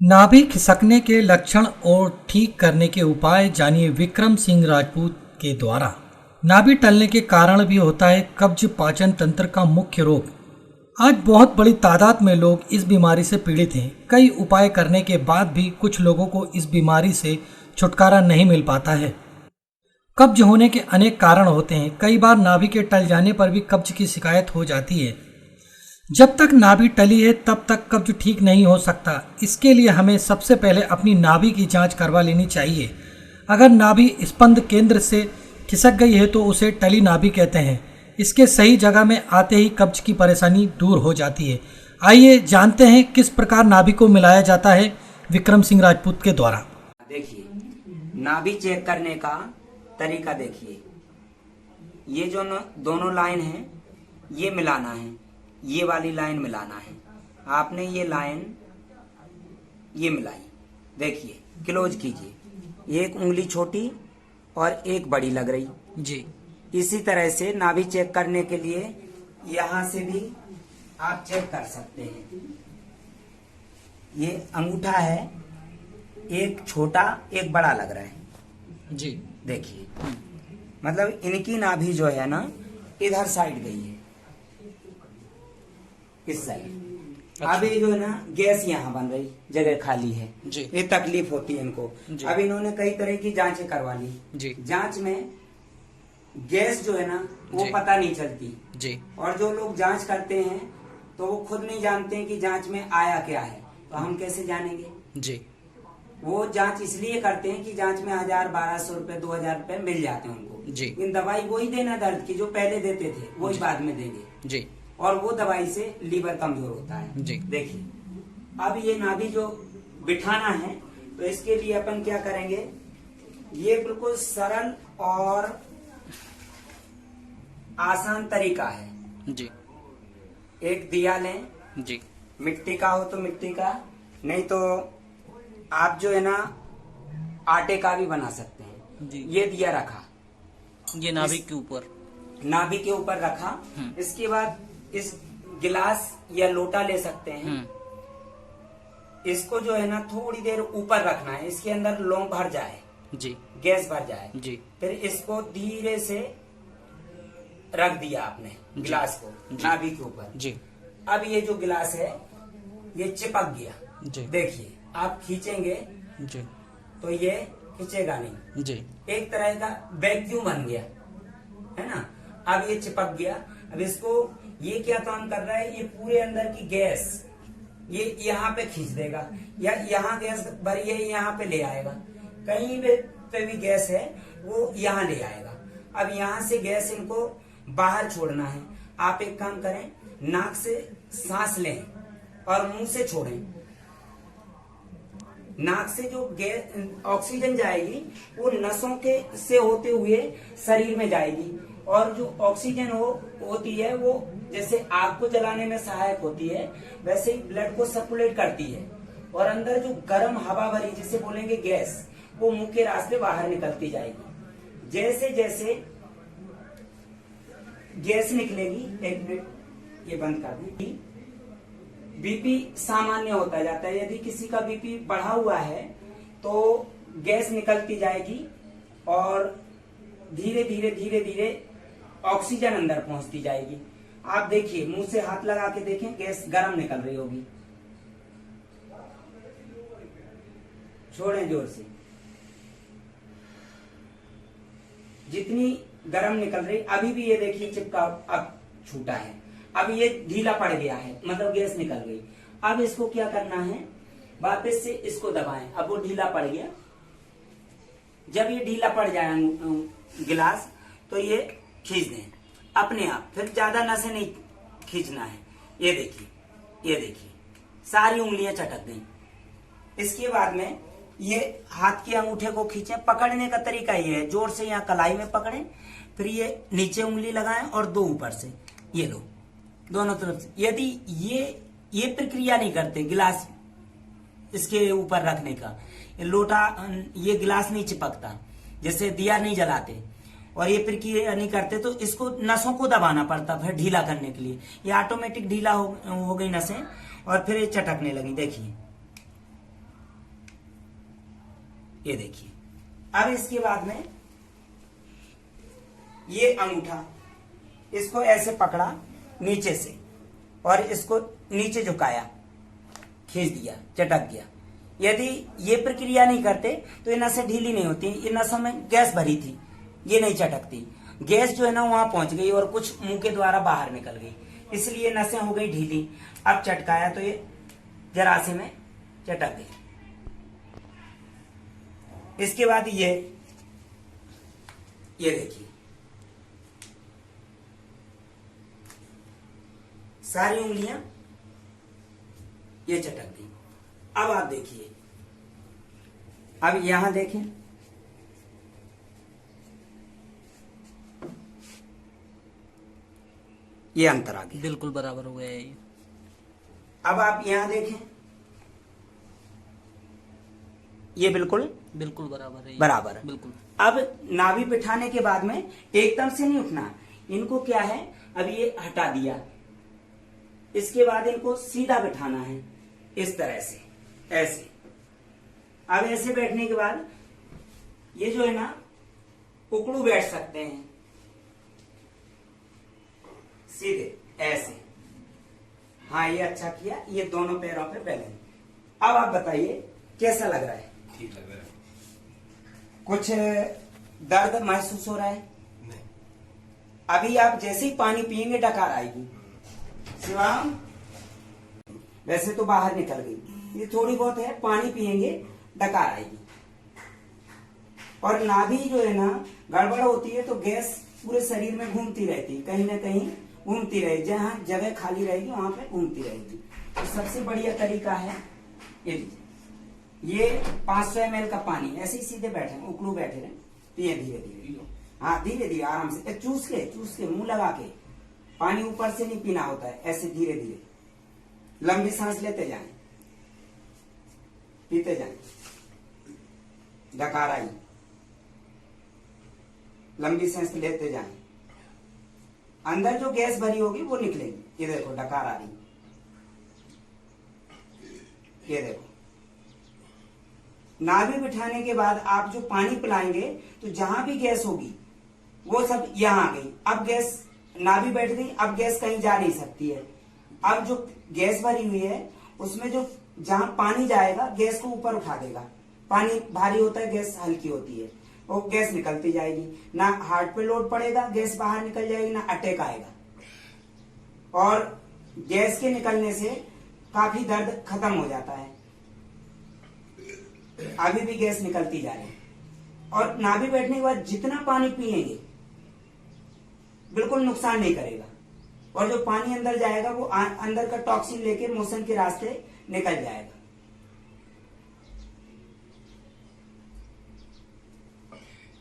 नाभि खिसकने के लक्षण और ठीक करने के उपाय जानिए विक्रम सिंह राजपूत के द्वारा। नाभि टलने के कारण भी होता है कब्ज पाचन तंत्र का मुख्य रोग। आज बहुत बड़ी तादाद में लोग इस बीमारी से पीड़ित हैं। कई उपाय करने के बाद भी कुछ लोगों को इस बीमारी से छुटकारा नहीं मिल पाता है। कब्ज होने के अनेक कारण होते हैं। कई बार नाभि के टल जाने पर भी कब्ज की शिकायत हो जाती है। जब तक नाभि टली है तब तक कब्ज ठीक नहीं हो सकता। इसके लिए हमें सबसे पहले अपनी नाभि की जांच करवा लेनी चाहिए। अगर नाभि स्पंद केंद्र से खिसक गई है तो उसे टली नाभि कहते हैं। इसके सही जगह में आते ही कब्ज की परेशानी दूर हो जाती है। आइए जानते हैं किस प्रकार नाभि को मिलाया जाता है विक्रम सिंह राजपूत के द्वारा। देखिए, नाभि चेक करने का तरीका देखिए। ये जो दोनों लाइन है ये मिलाना है, ये वाली लाइन मिलाना है। आपने ये लाइन ये मिलाई, देखिए क्लोज कीजिए। एक उंगली छोटी और एक बड़ी लग रही जी। इसी तरह से नाभि चेक करने के लिए यहाँ से भी आप चेक कर सकते हैं। ये अंगूठा है, एक छोटा एक बड़ा लग रहा है जी। देखिए, मतलब इनकी नाभि जो है ना इधर साइड गई है, इस साइड। अच्छा। अभी जो है ना गैस यहाँ बन रही, जगह खाली है जी। ये तकलीफ होती है इनको। अब इन्होंने कई तरह की जांचें करवा ली जी। जांच में गैस जो है ना वो जी। पता नहीं चलती जी। और जो लोग जांच करते हैं तो वो खुद नहीं जानते हैं कि जांच में आया क्या है, तो हम कैसे जानेंगे। जी। वो जांच इसलिए करते हैं कि जांच में 1000-1200 रुपए 2000 रुपए मिल जाते हैं उनको। जी। इन दवाई वही देना दर्द की जो पहले देते थे वही बाद में देंगे जी। और वो दवाई से लीवर कमजोर होता है। जी। देखिए, अब ये नाभि जो बिठाना है तो इसके लिए अपन क्या करेंगे, ये बिल्कुल सरल और आसान तरीका है। जी। एक दिया लें, जी। मिट्टी का हो तो मिट्टी का, नहीं तो आप जो है ना आटे का भी बना सकते हैं जी। ये दिया रखा, ये नाभि के ऊपर, नाभि के ऊपर रखा। इसके बाद इस गिलास या लोटा ले सकते हैं, इसको जो है ना थोड़ी देर ऊपर रखना है, इसके अंदर लौंग भर जाए जी। गैस भर जाए जी। फिर इसको धीरे से रख दिया आपने गिलास को नाभि के ऊपर जी। अब ये जो गिलास है ये चिपक गया जी। देखिए, आप खींचेंगे जी। तो ये खींचेगा नहीं, जी। एक तरह का वैक्यूम बन गया है ना। अब ये चिपक गया, अब इसको ये क्या काम कर रहा है, ये पूरे अंदर की गैस ये यहाँ पे खींच देगा, या यहाँ गैस भरी है यहाँ पे ले आएगा, कहीं पे भी गैस है वो यहाँ ले आएगा। अब यहाँ से गैस इनको बाहर छोड़ना है। आप एक काम करें, नाक से सांस लें और मुंह से छोड़ें। नाक से जो गैस ऑक्सीजन जाएगी वो नसों के से होते हुए शरीर में जाएगी और जो ऑक्सीजन होती है वो जैसे आग को जलाने में सहायक होती है वैसे ही ब्लड को सर्कुलेट करती है और अंदर जो गर्म हवा भरी जिसे बोलेंगे गैस वो मुंह के रास्ते बाहर निकलती जाएगी। जैसे जैसे गैस निकलेगी, एक मिनट ये बंद कर दें, बीपी सामान्य होता जाता है। यदि किसी का बीपी बढ़ा हुआ है तो गैस निकलती जाएगी और धीरे धीरे धीरे धीरे ऑक्सीजन अंदर पहुंचती जाएगी। आप देखिए, मुंह से हाथ लगा के देखें, गैस गर्म निकल रही होगी। छोड़ें जोर से, जितनी गर्म निकल रही, अभी भी ये देखिए चिपका अब छूटा है, अब ये ढीला पड़ गया है, मतलब गैस निकल गई। अब इसको क्या करना है, वापस से इसको दबाएं, अब वो ढीला पड़ गया। जब ये ढीला पड़ जाए गिलास तो ये खींच दें अपने आप, फिर ज्यादा नसें नहीं खींचना है। ये देखिए, ये देखिए सारी उंगलियां चटक गई। इसके बाद में ये हाथ के अंगूठे को खींचे। पकड़ने का तरीका ये है, जोर से यहाँ कलाई में पकड़ें, फिर ये नीचे उंगली लगाएं और दो ऊपर से, ये लो दोनों तरफ से। यदि ये प्रक्रिया नहीं करते गिलास इसके ऊपर रखने का, लोटा ये गिलास नहीं चिपकता, जैसे दिया नहीं जलाते और ये प्रक्रिया नहीं करते तो इसको नसों को दबाना पड़ता फिर ढीला करने के लिए। ये ऑटोमेटिक ढीला हो गई नसें और फिर ये चटकने लगी। देखिए ये देखिए। अब इसके बाद में ये अंगूठा, इसको ऐसे पकड़ा नीचे से और इसको नीचे झुकाया, खींच दिया, चटक गया। यदि ये प्रक्रिया नहीं करते तो ये नसें ढीली नहीं होती। ये नसों में गैस भरी थी, ये नहीं चटकती। गैस जो है ना वहां पहुंच गई और कुछ मुंह के द्वारा बाहर निकल गई, इसलिए नसें हो गई ढीली। अब चटकाया तो ये जरा से में चटक गई। इसके बाद ये देखिए, सारी उंगलियां ये चटक गई। अब आप देखिए, अब यहां देखें, ये अंतर आ गया, बिल्कुल बराबर हो गया है ये। अब आप यहां देखें, ये बिल्कुल बराबर है ये। बराबर है। बिल्कुल। अब नाभि बिठाने के बाद में एकदम से नहीं उठना, इनको क्या है, अब ये हटा दिया, इसके बाद इनको सीधा बिठाना है, इस तरह से, ऐसे। अब ऐसे बैठने के बाद ये जो है ना उकड़ू बैठ सकते हैं, सीधे ऐसे। हाँ, ये अच्छा किया, ये दोनों पैरों पे बैलेंस। अब आप बताइए कैसा लग रहा है? ठीक लग रहा है। कुछ दर्द महसूस हो रहा है? नहीं। अभी आप जैसे ही पानी पिएंगे डकार आएगी। शिवाम, वैसे तो बाहर निकल गई, ये थोड़ी बहुत है, पानी पिएंगे डकार आएगी। और नाभि जो है ना गड़बड़ होती है तो गैस पूरे शरीर में घूमती रहती है, कहीं ना कहीं घूमती रहेगी, जहां जगह खाली रहेगी वहां पे घूमती रहेगी। तो सबसे बढ़िया तरीका है ये 500 ml का पानी, ऐसे ही सीधे बैठे उकड़ू बैठे रहे, पिए धीरे धीरे। हाँ, धीरे धीरे आराम से, चूस के मुंह लगा के, पानी ऊपर से नहीं पीना होता है, ऐसे धीरे धीरे लंबी सांस लेते जाएं, पीते जाएं। डकार आई, लंबी सांस लेते जाएं, अंदर जो गैस भरी होगी वो निकलेगी। ये देखो डकार आ रही, ये देखो। नाभि बिठाने के बाद आप जो पानी पिलाएंगे तो जहां भी गैस होगी वो सब यहां आ गई। अब गैस, नाभि बैठ गई, अब गैस कहीं जा नहीं सकती है। अब जो गैस भरी हुई है उसमें जो जहां पानी जाएगा गैस को ऊपर उठा देगा। पानी भारी होता है, गैस हल्की होती है, वो गैस निकलती जाएगी, ना हार्ट पे लोड पड़ेगा, गैस बाहर निकल जाएगी, ना अटैक आएगा। और गैस के निकलने से काफी दर्द खत्म हो जाता है। अभी भी गैस निकलती जा रही है। और नाभि बैठने के बाद जितना पानी पिएंगे बिल्कुल नुकसान नहीं करेगा, और जो पानी अंदर जाएगा वो अंदर का टॉक्सिन लेके मोशन के रास्ते निकल जाएगा।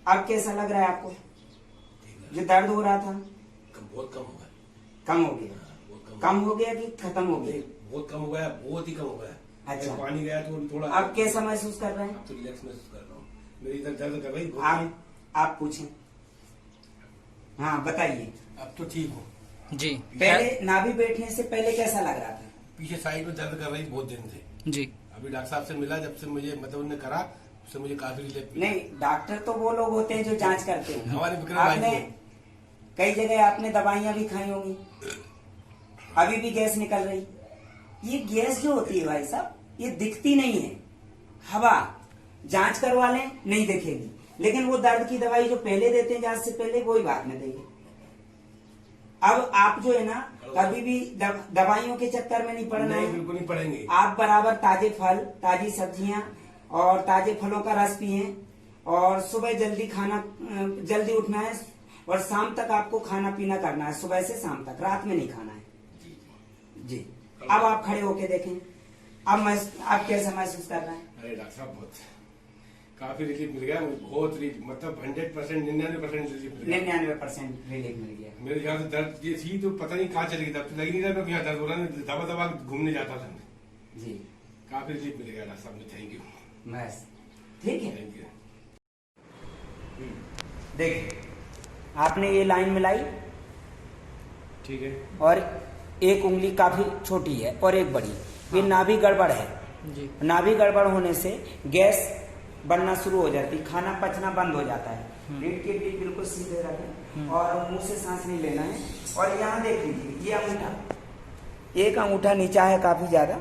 अब कैसा लग रहा है आपको? जो दर्द हो रहा था बहुत कम हो गया। कम हो गया? कम हो गया कि खत्म हो गया? बहुत कम हो गया, बहुत ही कम हो गया। अच्छा, पानी गया तो थोड़ा। अब कैसा महसूस कर रहे हैं? अब तो रिलैक्स महसूस कर रहा हूँ। मेरी इधर दर्द कर रही। आप पूछें। हाँ, बताइए। अब तो ठीक हो जी। पहले नाभि बैठने से पहले कैसा लग रहा था? पीछे साइड में दर्द कर रही बहुत दिन से। जी। अभी डॉक्टर साहब से मिला, जब से मुझे मतलब उन्होंने करा, उससे मुझे काफी रिलीफ मिला। नहीं, डॉक्टर तो वो लोग होते हैं जो जांच करते हैं। हमारे विक्रम भाई आपने थे। कई जगह आपने दवाइयां भी खाई होंगी, अभी भी गैस निकल रही। ये गैस जो होती है भाई साहब, ये दिखती नहीं है, हवा, जांच करवा लें नहीं दिखेगी, लेकिन वो दर्द की दवाई जो पहले देते हैं जांच से पहले, वही बाद में देंगे। अब आप जो है ना कभी भी दवाइयों के चक्कर में नहीं पड़ना है। बिल्कुल नहीं पड़ेंगे। आप बराबर ताजे फल, ताजी सब्जियां और ताजे फलों का रस पिए, और सुबह जल्दी उठना है, और शाम तक आपको खाना पीना करना है, सुबह से शाम तक, रात में नहीं खाना है। जी। अब आप खड़े होके देखें, अब आप कैसा महसूस कर रहे हैं? अरे डॉक्टर साहब, बहुत काफी रिलीफ मिल गया मुझे, बहुत मतलब 100%, 99% रिलीफ मिल गया। 99% रिलीफ मिल गया। मेरे यहाँ से दर्द ये थी तो पता नहीं कहाँ चली गई, तब तो लगी नहीं रहा, मैं यहाँ दर्द हो रहा है, दबा दबा घूमने जाता था। जी, काफी रिलीफ मिल गया डॉक्टर साहब, थैंक यू। बस ठीक है। Thank you. देखिए, आपने ये लाइन मिलाई, ठीक है। और एक उंगली काफी छोटी है और एक बड़ी, ये नाभि गड़बड़ है। जी। नाभि गड़बड़ होने से गैस बनना शुरू हो जाती, खाना पचना बंद हो जाता है। रीढ़ की हड्डी बिल्कुल सीधे रखें और मुंह से सांस नहीं लेना है। और यहाँ देख लीजिए, ये अंगूठा, एक अंगूठा नीचा है काफी ज्यादा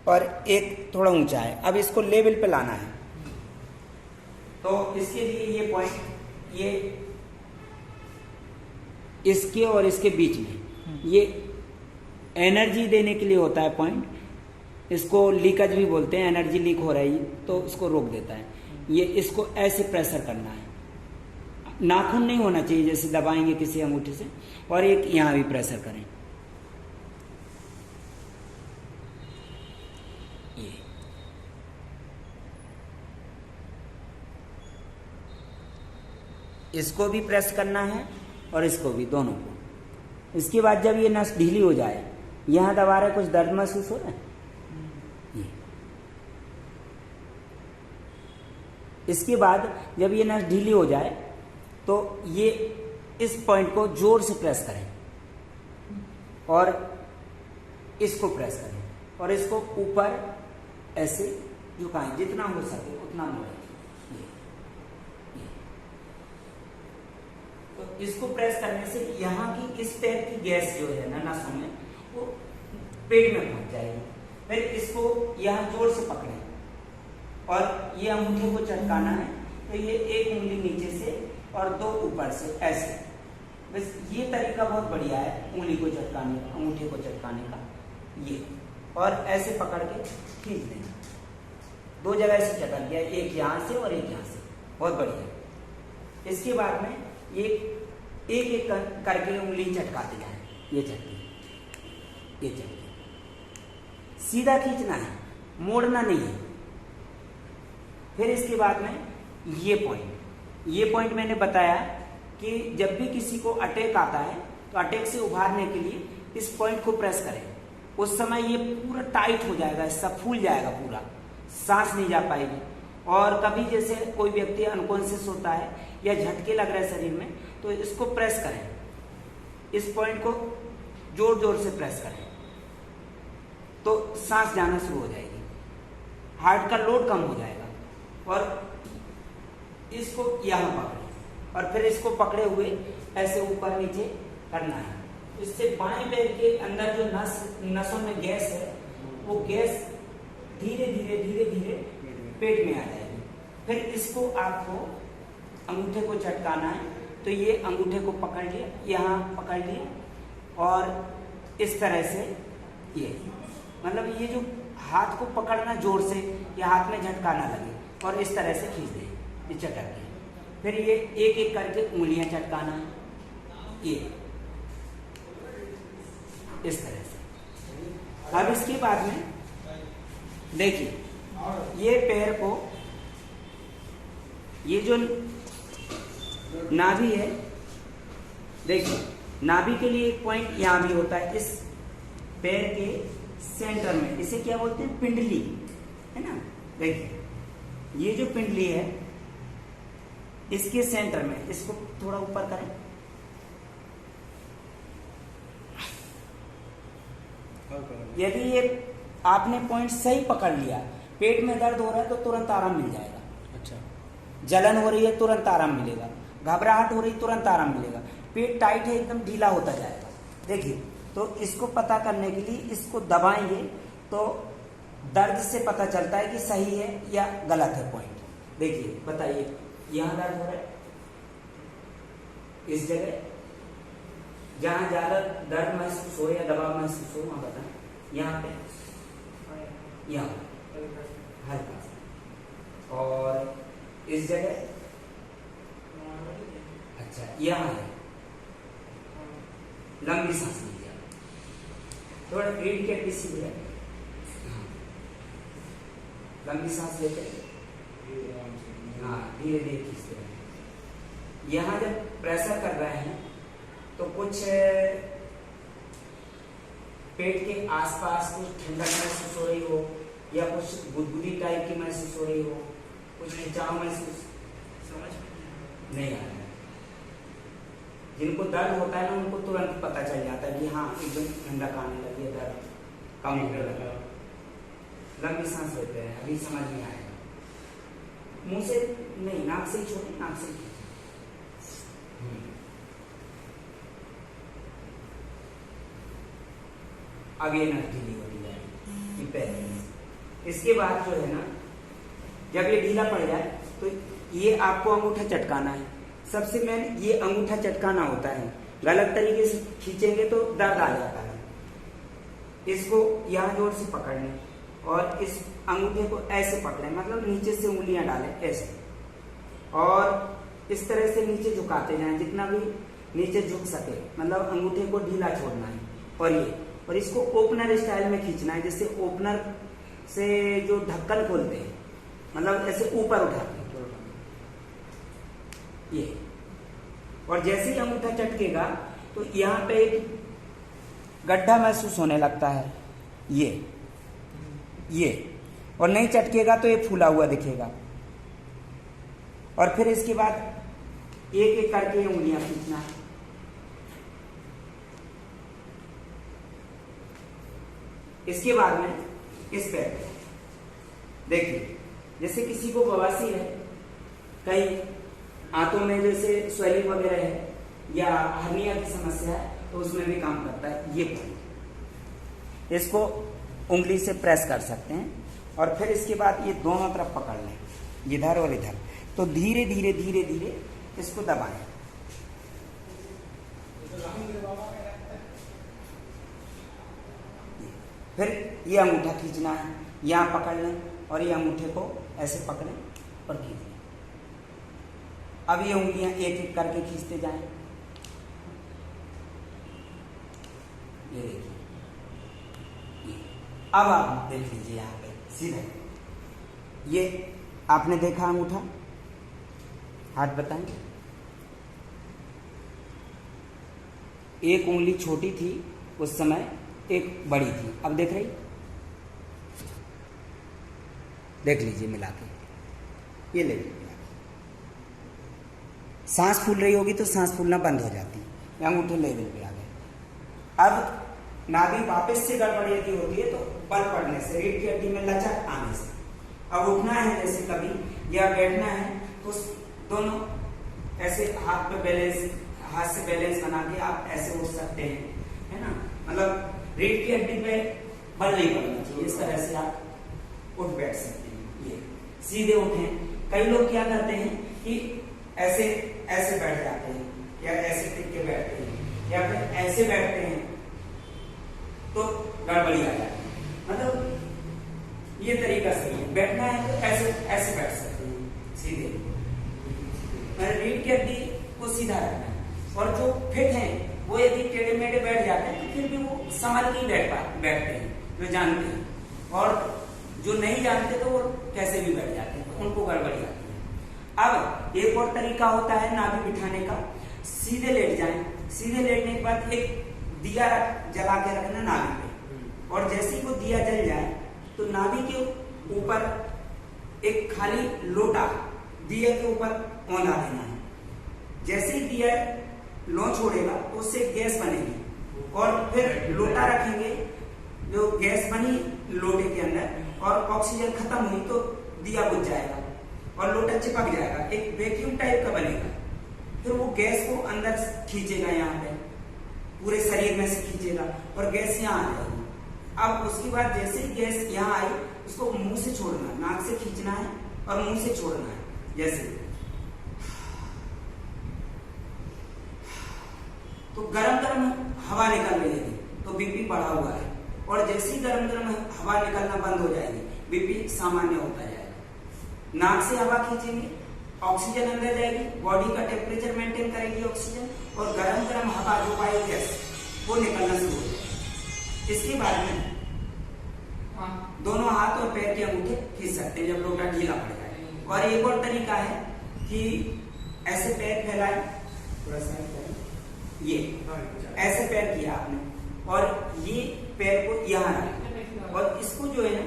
और एक थोड़ा ऊंचा है। अब इसको लेवल पे लाना है, तो इसके लिए ये पॉइंट, ये इसके और इसके बीच में ये एनर्जी देने के लिए होता है पॉइंट। इसको लीकेज भी बोलते हैं, एनर्जी लीक हो रही तो इसको रोक देता है। ये इसको ऐसे प्रेशर करना है, नाखून नहीं होना चाहिए जैसे दबाएंगे किसी अंगूठे से। और एक यहां भी प्रेशर करें, ये इसको भी प्रेस करना है और इसको भी, दोनों को। इसके बाद जब ये नस ढीली हो जाए, यहां दबा रहे, कुछ दर्द महसूस हो रहा है? इसके बाद जब ये नस ढीली हो जाए तो ये इस पॉइंट को जोर से प्रेस करें और इसको प्रेस करें और इसको ऊपर ऐसे झुकाएं, जितना हो सके उतना मोड़ें। तो इसको प्रेस करने से यहाँ की इस पैर की गैस जो है ना नसों में, वो पेट में पहुंच जाएगी। फिर इसको यहाँ जोर से पकड़ें और ये अंगूठे को चटकाना है। तो ये एक उंगली नीचे से और दो ऊपर से, ऐसे। बस ये तरीका बहुत बढ़िया है उंगली को चटकाने का, अंगूठे को चटकाने का, ये। और ऐसे पकड़ के खींच देना, दो जगह से चटक गया, एक यहाँ से और एक यहाँ से, बहुत बढ़िया। इसके बाद में ये एक एक करके उंगली चटकाते जाए, ये चटकी, ये चटकी, सीधा खींचना है, मोड़ना नहीं है। फिर इसके बाद में ये पॉइंट मैंने बताया कि जब भी किसी को अटैक आता है तो अटैक से उभारने के लिए इस पॉइंट को प्रेस करें। उस समय ये पूरा टाइट हो जाएगा, इससे फूल जाएगा पूरा, सांस नहीं जा पाएगी। और कभी जैसे कोई व्यक्ति अनकॉन्शियस होता है या झटके लग रहे शरीर में, तो इसको प्रेस करें, इस पॉइंट को जोर जोर से प्रेस करें तो सांस जाना शुरू हो जाएगी, हार्ट का लोड कम हो जाएगा। और इसको यहां पकड़े और फिर इसको पकड़े हुए ऐसे ऊपर नीचे करना है। इससे बाएं पैर के अंदर जो नसों में गैस है, वो गैस धीरे धीरे धीरे धीरे पेट में आ जाएगी। फिर इसको आपको अंगूठे को चटकाना है। तो ये अंगूठे को पकड़ लिया, यहाँ पकड़ लिया और इस तरह से ये, मतलब ये जो हाथ को पकड़ना जोर से, या हाथ में झटकाना लगे और इस तरह से खींच दें, ये चटक के। फिर ये एक एक करके उंगलियां चटकाना है, ये इस तरह से। अब इसके बाद में देखिए, ये पैर को, ये जो नाभि है, देखिए नाभि के लिए एक पॉइंट यहां भी होता है, इस पैर के सेंटर में, इसे क्या बोलते हैं, पिंडली, है ना। देखिए ये जो पिंडली है, इसके सेंटर में, इसको थोड़ा ऊपर करें, यदि ये आपने पॉइंट सही पकड़ लिया, पेट में दर्द हो रहा है तो तुरंत आराम मिल जाएगा। अच्छा, जलन हो रही है तुरंत आराम मिलेगा, घबराहट हो रही तुरंत आराम मिलेगा, पेट टाइट है एकदम ढीला होता जाएगा। देखिए, तो इसको पता करने के लिए इसको दबाएंगे तो दर्द से पता चलता है कि सही है या गलत है पॉइंट। देखिए बताइए, यहां दर्द हो रहा है, इस जगह जहां ज्यादा दर्द महसूस हो या दबाव महसूस हो वहां बताएं, यहाँ पे, यहाँ हल्का सा, और इस जगह, अच्छा यहाँ है, लंबी सांस लीजिए, थोड़ा रीढ़ के पीछे भी है, लंबी सांस लेते हैं, हाँ धीरे धीरे खींचते हैं। यहाँ जब प्रेशर कर रहे हैं तो कुछ पेट के आसपास कुछ ठंडक महसूस हो रही हो, या कुछ गुदगुदी टाइप की महसूस हो रही हो, कुछ खिंचाव महसूस, समझ नहीं आ रहा है। जिनको दर्द होता है ना, उनको तुरंत पता चल जाता है कि हाँ एकदम ठंडक आने लगी है, दर्द कम होने लगा। लंबी सांस लेते हैं, अभी समझ में आएगा। मुंह से नहीं, नाक से ही छोड़े, नाक से ही। अब ये नस ढीली होती जाएगी, ये पैर। इसके बाद जो है ना, जब ये ढीला पड़ जाए तो ये आपको अंगूठा चटकाना है। सबसे मेन ये अंगूठा चटकाना होता है। गलत तरीके से खींचेंगे तो दर्द आ जाता है। इसको यहाँ जोर से पकड़ लें और इस अंगूठे को ऐसे पकड़ें, मतलब नीचे से उंगलियां डालें ऐसे, और इस तरह से नीचे झुकाते जाएं, जितना भी नीचे झुक सके, मतलब अंगूठे को ढीला छोड़ना है। और इसको ओपनर स्टाइल में खींचना है, जैसे ओपनर से जो ढक्कन खोलते हैं, मतलब ऐसे ऊपर उठाते हैं ये। और जैसे ही अंगूठा चटकेगा तो यहाँ पे एक गड्ढा महसूस होने लगता है, ये और नहीं चटकेगा तो ये फूला हुआ दिखेगा। और फिर इसके बाद एक एक करके उंगलियां खींचना है। इसके बाद में इस पैर पे देखिए, जैसे किसी को बवासीर है, कई आंतों में जैसे स्वेलिंग वगैरह है या हर्निया की समस्या है, तो उसमें भी काम करता है ये पॉइंट। इसको उंगली से प्रेस कर सकते हैं और फिर इसके बाद ये दोनों तरफ पकड़ लें, इधर और इधर। तो धीरे धीरे धीरे धीरे इसको दबाएं। फिर ये अंगूठा खींचना है, यहाँ पकड़ लें और ये अंगूठे को ऐसे पकड़ें और खींच लें। अब ये उंगलियां एक एक करके खींचते जाएं। ये देखिए, अब आप देख लीजिए यहाँ पे सीधे, ये आपने देखा अंगूठा, हाथ बताएं। एक उंगली छोटी थी उस समय, एक बड़ी थी, अब देख रही, देख लीजिए मिला के, ये ले लीजिए। सांस फूल रही होगी तो सांस फूलना बंद हो जाती है, अंगूठे लेवल पे आ गए। अब नाभि वापस से गड़बड़ यदि होती है तो बल पड़ने से, रीढ़ की हड्डी में लचक आने से, अब उठना है जैसे कभी या बैठना है तो दोनों ऐसे हाथ पे बैलेंस, हाथ से बैलेंस बना के आप ऐसे उठ सकते हैं, है ना। मतलब रीढ़ की हड्डी पे बल नहीं पड़ना चाहिए, इस तरह से आप उठ बैठ सकते हैं। ये सीधे उठें। कई लोग क्या करते हैं कि ऐसे ऐसे बैठ जाते हैं या ऐसे टिक के बैठते हैं या फिर ऐसे बैठते हैं तो गड़बड़ी आ जाती है। मतलब ये तरीका सही है, बैठना है तो ऐसे ऐसे बैठ सकते हैं सीधे, रीढ़ की हड्डी को सीधा रखना है। और जो फिट हैं वो यदि टेढ़े मेढ़े बैठ जाते हैं तो फिर भी वो संभल के ही बैठते हैं, जो जानते हैं। और जो नहीं जानते तो वो कैसे भी बैठ जाते हैं, तो उनको गड़बड़ी आती है। अब एक और तरीका होता है नाभि बिठाने का, सीधे लेट जाएं। सीधे लेटने के बाद एक दिया जला के रखना नाभि पे, और जैसे ही वो दिया जल जाए तो नाभि के ऊपर एक खाली लोटा दिया के ऊपर औंधा देना है। जैसे ही दिया लो छोड़ेगा तो उससे गैस बनेगी, और फिर लोटा रखेंगे, जो गैस बनी लोटे के अंदर और ऑक्सीजन खत्म हुई तो दिया बुझ जाएगा और लोटा चिपक जाएगा, एक वैक्यूम टाइप का बनेगा। फिर वो गैस को अंदर खींचेगा, यहाँ पे पूरे शरीर में से खींचेगा और गैस यहाँ आ जाएगी। अब उसके बाद जैसे ही गैस यहाँ आई उसको मुंह से छोड़ना, नाक से खींचना है और मुंह से छोड़ना है। जैसे तो गरम गरम हवा निकल रही है तो बीपी बढ़ा हुआ है, और जैसे ही गरम गरम हवा निकलना बंद हो जाएगी बीपी सामान्य होता जाएगा। नाक से हवा खींचेंगे, ऑक्सीजन अंदर जाएगी, बॉडी का टेम्परेचर मेंटेन करेगी ऑक्सीजन, और गरम गरम हवा जो बायो गैस वो निकलना शुरू हो जाएगी। इसके बाद में दोनों हाथ और पैर के अंगूठे खींच सकते हैं जब लोटा ढीला पड़ जाए। और एक और तरीका है कि ऐसे पैर फैलाए, थोड़ा सा ये ऐसे पैर किया आपने और ये पैर को यहाँ रखा और इसको जो है ना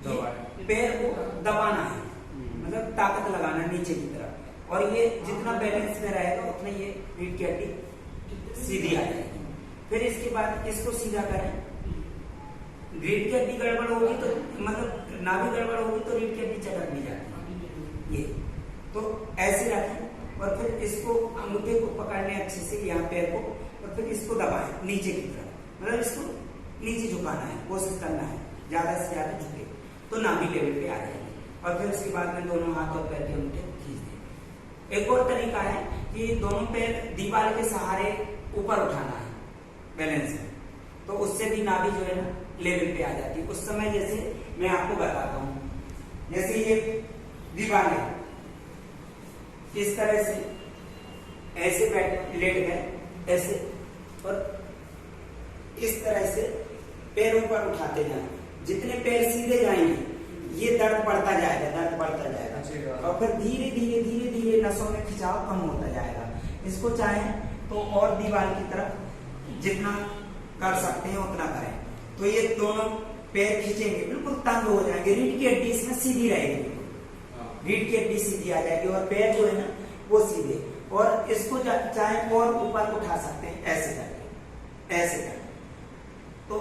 ये पैर को दबाना है, मतलब ताकत लगाना नीचे की तरफ, और ये जितना बैलेंस में रहेगा उतना ये रीढ़ की हड्डी सीधी आ जाएगी। फिर इसके बाद इसको सीधा करें। रीढ़ की हड्डी गड़बड़ होगी तो मतलब नाभि गड़बड़ होगी तो रीढ़ की हड्डी चटक भी जाती है। ये तो ऐसे रखें और फिर इसको अंगूठे को पकड़ने अच्छे से यहाँ पैर को, और फिर इसको दबाएं नीचे की तरफ, मतलब इसको नीचे झुकाना है, कोशिश करना है ज्यादा से ज्यादा झुके, तो नाभि लेवल पे आ जाएगी। और फिर उसके बाद में दोनों हाथ और पैर के अंगूठे खींच दें। एक और तरीका है कि दोनों पैर दीवार के सहारे ऊपर उठाना है बैलेंस में, तो उससे भी नाभि जो है ना लेवल पे आ जाती है। उस समय जैसे मैं आपको बताता हूँ, जैसे ये दीवार है, इस तरह से ऐसे लेट गए ऐसे, और इस तरह से पैर ऊपर उठाते जाए, जितने पैर सीधे जाएंगे ये दर्द बढ़ता जाएगा, दर्द बढ़ता जाएगा, और फिर धीरे धीरे धीरे धीरे नसों में खिंचाव कम होता जाएगा। इसको चाहें तो और दीवार की तरफ जितना कर सकते हैं उतना करें, तो ये दोनों पैर खींचेंगे, बिल्कुल तंग हो जाएंगे, रीढ़ की हड्डी इसमें सीधी रहेगी, रीढ़ की हड्डी सीधी आ जाएगी और पैर जो है ना वो सीधे, और इसको चाहे और ऊपर उठा सकते हैं ऐसे करके, ऐसे करके, तो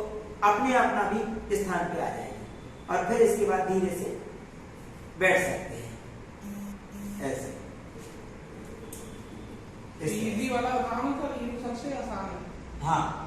अपने अपना भी स्थान पे आ जाएगी। और फिर इसके बाद धीरे से बैठ सकते हैं ऐसे। इजी वाला बताओ तो ये सबसे आसान है। हाँ,